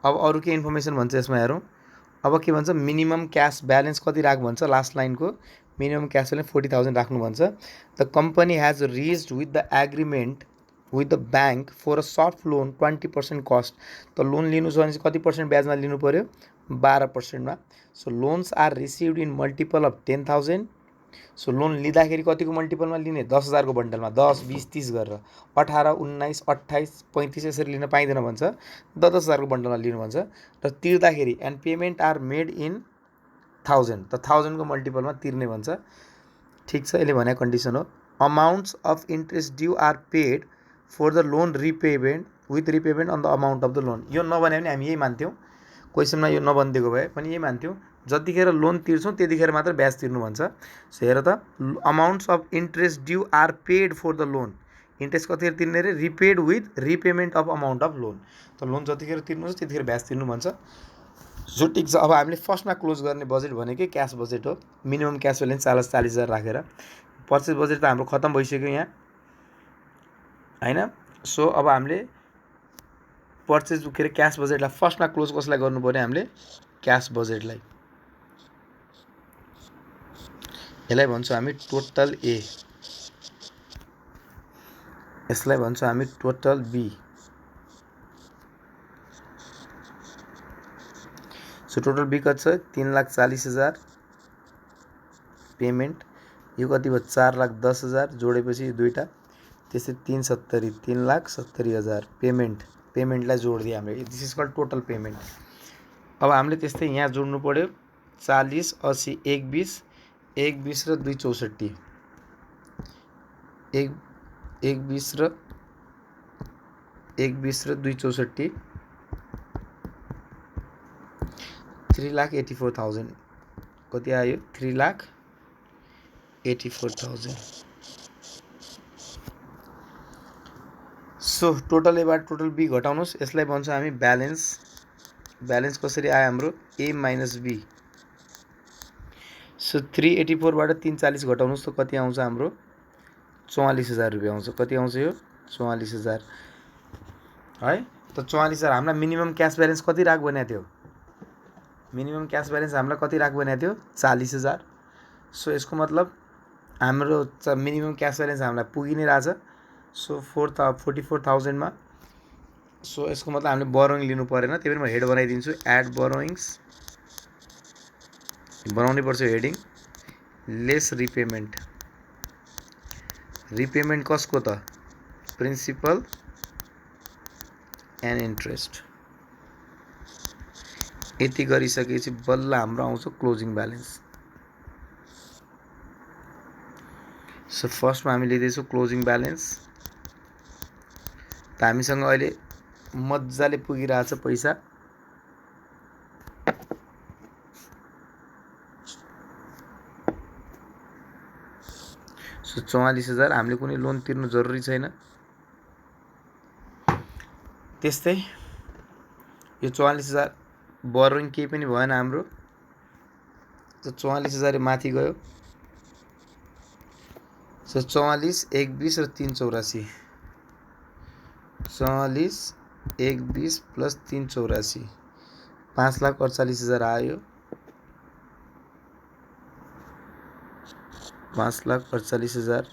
अब अरू के इन्फर्मेसन भन्छ यसमा हेरौँ। अब के भन्छ, मिनिमम क्यास ब्यालेन्स कति राख भन्छ, लास्ट लाइनको मिनिमम क्यास ब्यालेन्स 40,000 राख्नु भन्छ। The company has reached with the agreement with the bank for a soft loan 20% cost. त लोन लिनु छ भने चाहिँ कति पर्सेन्ट ब्याजमा लिनु पऱ्यो, 12%मा। So loans are received in multiple of 10,000। So loan लिँदाखेरि कतिको मल्टिपलमा लिने, 10,000को बन्डलमा, 10, 20, 30 गरेर, 18, 19, 28, 35 यसरी लिन पाइँदैन भन्छ। 10,000को बन्डलमा लिनु भन्छ। र तिर्दाखेरि and payment are made in 1000, त 1000को मल्टिपलमा तिर्ने भन्छ। ठिक छ, यसले भनेको कन्डिसन हो। Amounts of interest due are paid for the loan repayment with repayment on the amount of the loan. यो नबने भने हामी यही मान्थ्यौँ, क्वेसनमा यो नबनिदिएको भए पनि यही मान्थ्यौँ, जतिखेर लोन तिर्छौँ त्यतिखेर मात्र ब्याज तिर्नु भन्छ। सो हेर त, amounts of interest due are paid for the loan, interest कतिखेर तिर्ने रे, repaid with repayment of amount of loan. त लोन जतिखेर तिर्नुहुन्छ त्यतिखेर ब्याज तिर्नु भन्छ। सो ठिक छ। अब हामीले फर्स्टमा क्लोज गर्ने बजेट भनेकै क्यास बजेट हो। मिनिमम क्यास ब्यालेन्स 40,000 राखेर। पर्चेस बजेट त हाम्रो खत्तम भइसक्यो यहाँ होइन। सो अब हामीले पर्चेस के अरे क्यास बजेटलाई फर्स्टमा क्लोज कसलाई गर्नु पऱ्यो, हामीले क्यास बजेटलाई। यसलाई भन्छौँ हामी टोटल ए, यसलाई भन्छौँ हामी total B. So total B कति छ, 3,40,000 पेमेन्ट। यो कति भयो, 4,10,000 जोडेपछि दुईवटा, त्यसै 370, 3,70,000 पेमेन्ट। पेमेन्टलाई जोडिदियो हामीले, this is called total payment. अब हामीले त्यस्तै यहाँ जोड्नु पऱ्यो 40, 80, 120, 120 र 264, 120 र 264, 3,84,000 कति आयो, 3,84,000। सो टोटल एबाट टोटल बी घटाउनुहोस्, यसलाई भन्छौँ हामी ब्यालेन्स। ब्यालेन्स कसरी आयो हाम्रो, ए माइनस बी। सो 384बाट 340 घटाउनुहोस् त कति आउँछ हाम्रो, 44,000 रुपियाँ आउँछ। कति आउँछ यो, 44,000 है। त 44,000 हामीलाई मिनिमम क्यास ब्यालेन्स कति राख भनेको थियो, मिनिमम क्यास ब्यालेन्स हामीलाई कति राख भनेको थियो, 40,000। सो यसको मतलब हाम्रो मिनिमम क्यास ब्यालेन्स हामीलाई पुगि नै रहेछ। सो 44,000मा। सो यसको मतलब हामीले बोरोइङ लिनु परेन, त्यही भएर म हेड बनाइदिन्छु, एड बोरोइङ्स बनाउनै पर्छ हेडिङ, लेस रिपेमेन्ट। रिपेमेन्ट कसको त, प्रिन्सिपल एन्ड इन्ट्रेस्ट। यति गरिसकेपछि बल्ल हाम्रो आउँछ क्लोजिङ ब्यालेन्स। सो फर्स्टमा हामी लिँदैछौँ क्लोजिङ ब्यालेन्स। त हामीसँग अहिले मजाले पुगिरहेछ पैसा। सो 44,000 हामीले कुनै लोन तिर्नु जरुरी छैन। त्यस्तै यो 44,000 बोरोइङ केही पनि भएन हाम्रो। सो 44,000 माथि गयो। सो 44, 1, 20 र 3, 84। 44, 1, 20 प्लस 3, 84 5,48,000 आयो। 5,48,000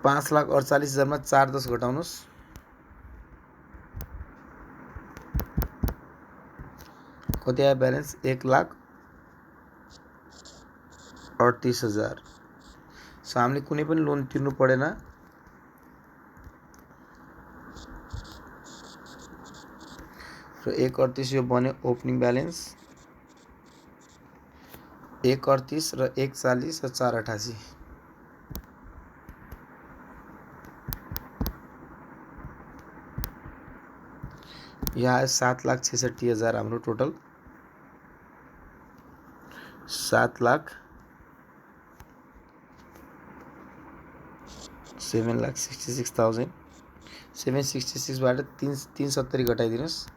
5,48,000 मा 4 10 घटाउनुस्। कति आयो ब्यालेन्स? 1,38,000। सो हामीले कुनै पनि लोन तिर्नु परेन। र 1,38 यो बन्यो ओपनिङ ब्यालेन्स। 1,38 र 1,40 र 4,88। यहाँ 7,66,000 हाम्रो टोटल। 7,66,000 766 बाट 370 घटाइदिनुस्।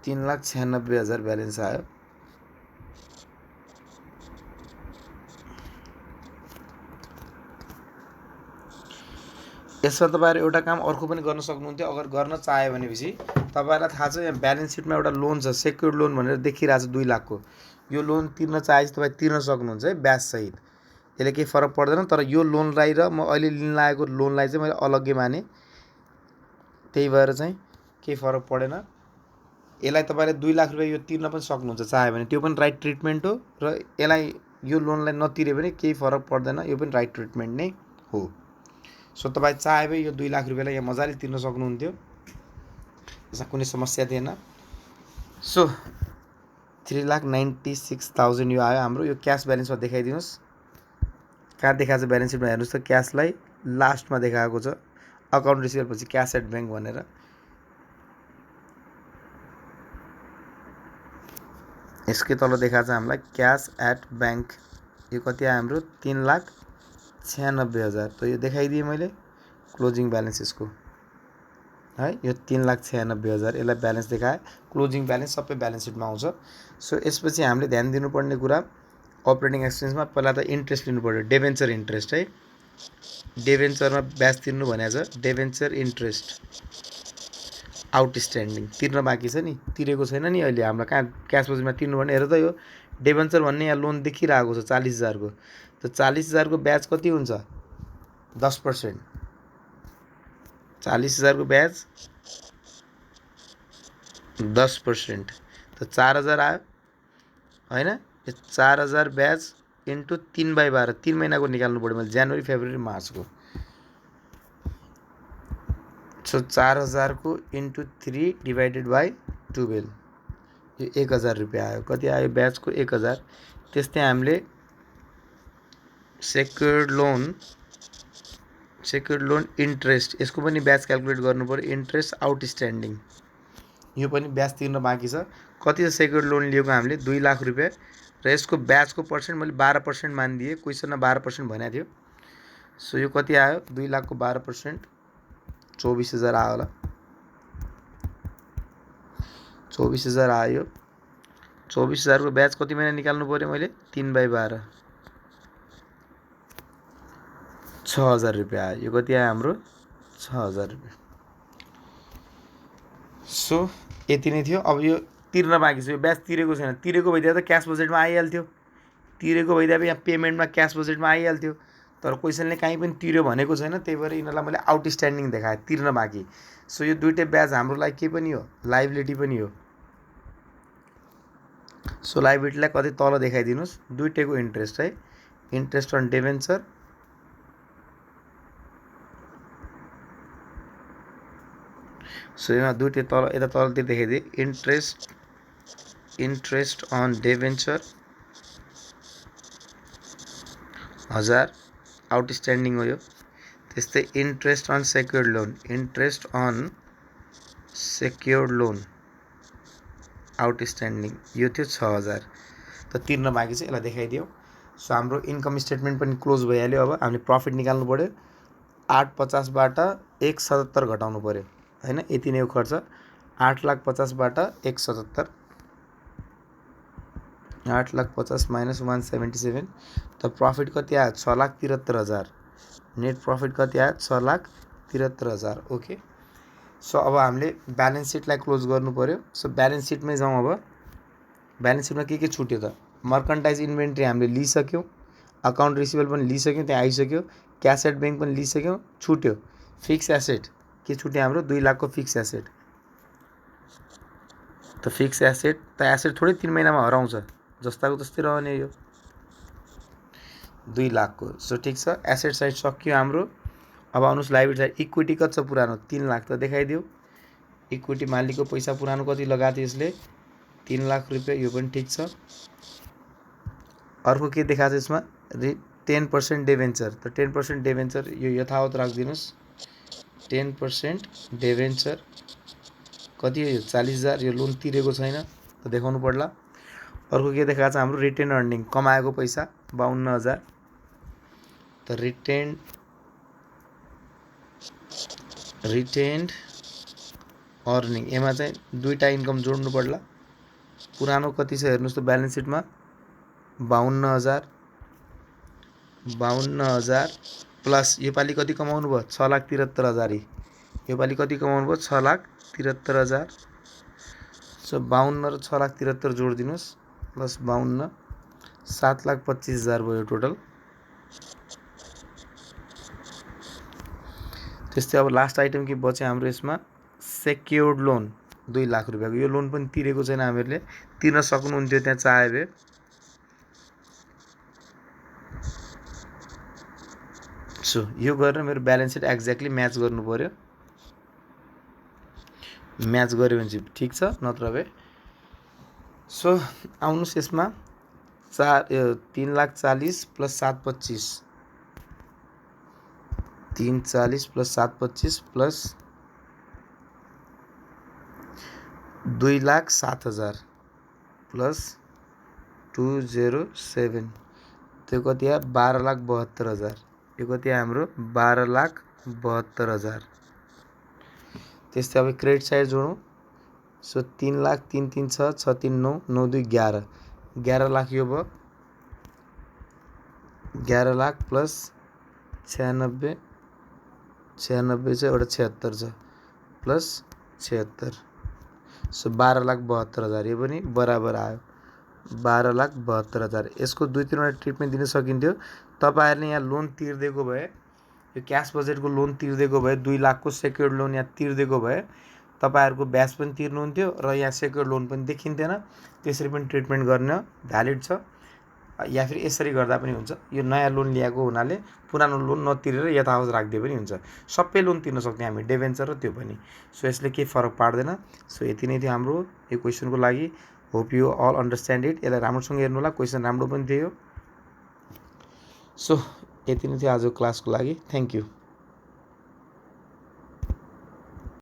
3,96,000 ब्यालेन्स आयो। यसमा तपाईहरु एउटा काम अर्को पनि गर्न सक्नुहुन्थ्यो। अगर गर्न चाहे भनेपछि तपाईहरुलाई थाहा छ यहाँ ब्यालेन्स सिटमा एउटा लोन छ, सेक्युर्ड लोन भनेर देखिरहेछ 2 लाख को। यो लोन तिर्न चाहेपछि तपाई तिर्न सक्नुहुन्छ है ब्याज सहित। यसले केही फरक पर्दैन। तर यो लोनलाई र म अहिले लिन लागेको लोनलाई चाहिँ मैले अलग्गै माने। त्यही भएर चाहिँ केही फरक परेन। यसलाई तपाईले 2 लाख रुपैयाँ यो तिर्न पनि सक्नुहुन्छ चाहे भने। त्यो पनि राइट ट्रिटमेन्ट हो र यसलाई यो लोनलाई नतिरे पनि केही फरक पर्दैन। यो पनि राइट ट्रिटमेन्ट नै हो। सो तपाईँ चाहे भए यो 2 लाख रुपैयाँलाई यहाँ मजाले तिर्न सक्नुहुन्थ्यो। यसमा कुनै समस्या थिएन। सो 3,96,000 यो आयो हाम्रो। यो क्यास ब्यालेन्समा देखाइदिनुस्। कहाँ देखाएको छ ब्यालेन्स सिटमा हेर्नुस् त। क्यासलाई लास्टमा देखाएको छ। अकाउन्ट रिसिभर पछि क्यास एट बैंक भनेर। यसकै तल देखाएको छ हामीलाई क्यास एट बैंक। यो कति आयो हाम्रो? 3,96,000। त यो देखाइदिएँ मैले क्लोजिङ ब्यालेन्स यसको है। यो 3,96,000 यसलाई ब्यालेन्स देखाए। क्लोजिङ ब्यालेन्स सबै ब्यालेन्स सिटमा आउँछ। सो यसपछि हामीले ध्यान दिनुपर्ने कुरा अपरेटिङ एक्सपेन्समा पहिला त इन्ट्रेस्ट लिनु पर्यो। डेभेन्चर इन्ट्रेस्ट है। डेभेन्चरमा ब्याज तिर्नु भनेको छ। डेभेन्चर इन्ट्रेस्ट आउटस्ट्यान्डिङ तिर्न बाँकी छ नि, तिरेको छैन नि अहिले। हाम्रो कहाँ क्यास बजेटमा तिर्नु भने हेर त यो डेभेन्चर भन्ने यहाँ लोन देखिरहेको छ 40,000 को। त 40,000 को ब्याज कति हुन्छ? 10%। 40,000 को ब्याज 10%। त 4,000 आयो हैन। यो 4,000 ब्याज इन्टु 3/12 3 महिनाको निकाल्नु पर्यो मैले। जनवरी फेब्रुअरी मार्चको। सो 4,000 को इन्टु 3 डिभाइडेड बाई 12 यो 1,000 रुपैयाँ आयो। कति आयो ब्याजको? 1,000। त्यस्तै हामीले सेक्युर्ड लोन इन्ट्रेस्ट यसको पनि ब्याज क्याल्कुलेट गर्नु पर्यो। इन्ट्रेस्ट आउटस्ट्यान्डिङ यो पनि ब्याज तिर्न बाँकी छ। कति छ सेक्युर्ड लोन लिएको हामीले? 2 लाख रुपैयाँ र यसको ब्याजको पर्सेन्ट मैले 12% मानिदिएँ। क्वेसनमा 12% भनेको थियो। सो यो कति आयो? 2 लाख को 12% 24,000 आयो होला। 24,000 आयो। 24,000 को ब्याज कति महिना निकाल्नु पर्यो मैले? 3/12 6,000 रुपैयाँ आयो। यो कति आयो हाम्रो? 6,000 रुपैयाँ। सो यति नै थियो। अब यो तिर्न बाँकी छ। यो ब्याज तिरेको छैन। तिरेको भइदिए त क्यास बजेटमा आइहाल्थ्यो। तिरेको भइदिए यहाँ पेमेन्टमा क्यास बजेटमा आइहाल्थ्यो। तर क्वेसनले कहीँ पनि तिर्यो भनेको छैन। त्यही भएर यिनीहरूलाई मैले आउटस्ट्यान्डिङ देखाएँ, तिर्न बाँकी। सो यो दुईटै ब्याज हाम्रो लागि के पनि हो? लाइबिलिटी पनि हो। सो लाइबिलिटीलाई कति तल देखाइदिनुस्। दुईटैको इन्ट्रेस्ट है। इन्ट्रेस्ट अन डेभेन्चर सो यहाँ दुईटै तल यता तलतिर देखाइदिए। इन्ट्रेस्ट अन डेभेन्चर 1000 आउटस्ट्यान्डिङ हो यो। त्यस्तै interest on secured loan outstanding यो थियो 6000 त तिर्न बाँकी छ यसलाई देखाइदियो। सो हाम्रो इन्कम स्टेटमेन्ट पनि क्लोज भइहाल्यो। अब हामीले प्रफिट निकाल्नु पऱ्यो 850 बाट 177 घटाउनु पऱ्यो हैन, यति नै हो खर्च। 8,50,000 बाट 177 8,50,000 माइनस 177 त प्रफिट कति आयो 6,73,000। नेट प्रफिट कति आयो 6,73,000। ओके, सो अब हामीले ब्यालेन्स सिटलाई क्लोज गर्नु पऱ्यो। सो ब्यालेन्स सिटमै जाउँ। अब ब्यालेन्स सिटमा के छुट्यो त मर्कन्टाइज इन्भेन्ट्री हामीले लिइसक्यौँ, अकाउन्ट रिसिभेबल पनि लिइसक्यौँ, त्यहाँ आइसक्यो, क्यास एट बैंक पनि लिइसक्यौँ, छुट्यो फिक्स एसेट। के छुट्यो हाम्रो 2 लाखको फिक्स एसेट। त फिक्स एसेट त एसेट थोरै 3 महिनामा हराउँछ, जस्ताको तस्तै रहने यो 2 लाखको। सो ठिक छ, एसेट साइड सक्यो हाम्रो। अब आउनुहोस् लाइबिलिटी साइड। इक्विटी कति छ पुरानो 3 लाख त देखाइदियो। इक्विटी मालिकको पैसा पुरानो कति लगाएको थियो यसले 3 लाख रुपियाँ, यो पनि ठिक छ। अर्को के देखाएको छ यसमा 10% डिभेन्चर। त 10% डिभेन्चर यो यथावत राखिदिनुहोस्। 10% डिभेन्चर कति हो यो 40,000। यो लोन तिरेको छैन त देखाउनु पर्ला। अर्को के देखाएको छ हाम्रो रिटेन अर्निङ, कमाएको पैसा 52,000। त रिटेन्ड अर्निङ यसमा चाहिँ दुईटा इन्कम जोड्नु पर्ला। पुरानो कति छ हेर्नुहोस् त ब्यालेन्स सिटमा 52,000 प्लस योपालि कति कमाउनु भयो 6,73,000। योपालि कति कमाउनु भयो 6,73,000। सो 52 र 6,73,000 जोडिदिनुहोस् प्लस 52 7,25,000 भयो टोटल। त्यस्तै अब लास्ट आइटम के बच्यो हाम्रो यसमा सेक्योर्ड लोन 2 लाख रुपियाँको। यो लोन पनि तिरेको छैन, हामीहरूले तिर्न सक्नुहुन्थ्यो त्यहाँ चाहे भए। सो यो गरेर मेरो ब्यालेन्स सिट एक्ज्याक्टली म्याच गर्नु पर्यो। म्याच गऱ्यो भने चाहिँ ठिक छ, नत्र भए। सो आउनुहोस् यसमा 3,40,000 प्लस 725 3,40,000 प्लस 725 प्लस 2,07,000 प्लस 207 त्यो कति आयो 12,72,000। यो कति आयो हाम्रो 12,72,000। त्यस्तै अब credit side जोडौँ। So 3 lakh 3 3 6 6 3 9 9 2 11 11 lakh यो भयो 11 लाख प्लस 96 96 चाहिँ एउटा 76 छ प्लस 76। सो 12,72,000 यो पनि बराबर आयो 12,72,000। यसको 2-3वटा ट्रिटमेन्ट दिन सकिन्थ्यो। तपाईँहरूले यहाँ लोन तिर्दिएको भए, यो क्यास बजेटको लोन तिर्दिएको भए, 2 लाखको सेक्योर्ड लोन यहाँ तिर्दिएको भए तपाईँहरूको ब्याज पनि तिर्नुहुन्थ्यो र यहाँ सेक्योर्ड लोन पनि देखिन्थेन। त्यसरी पनि ट्रिटमेन्ट गर्न भ्यालिड छ, या फेरि यसरी गर्दा पनि हुन्छ। यो नयाँ लोन ल्याएको हुनाले पुरानो लोन नतिरेर यथावत राख्दै पनि हुन्छ। सबै लोन तिर्न सक्ने हामी डिभेन्चर र त्यो पनि। सो यसले केही फरक पार्दैन। सो यति नै थियो हाम्रो यो क्वेसनको लागि। Hope you all understand it. यसलाई राम्रोसँग हेर्नु होला, क्वेसन राम्रो पनि थियो। सो यति नै थियो आजको क्लासको लागि। Thank you.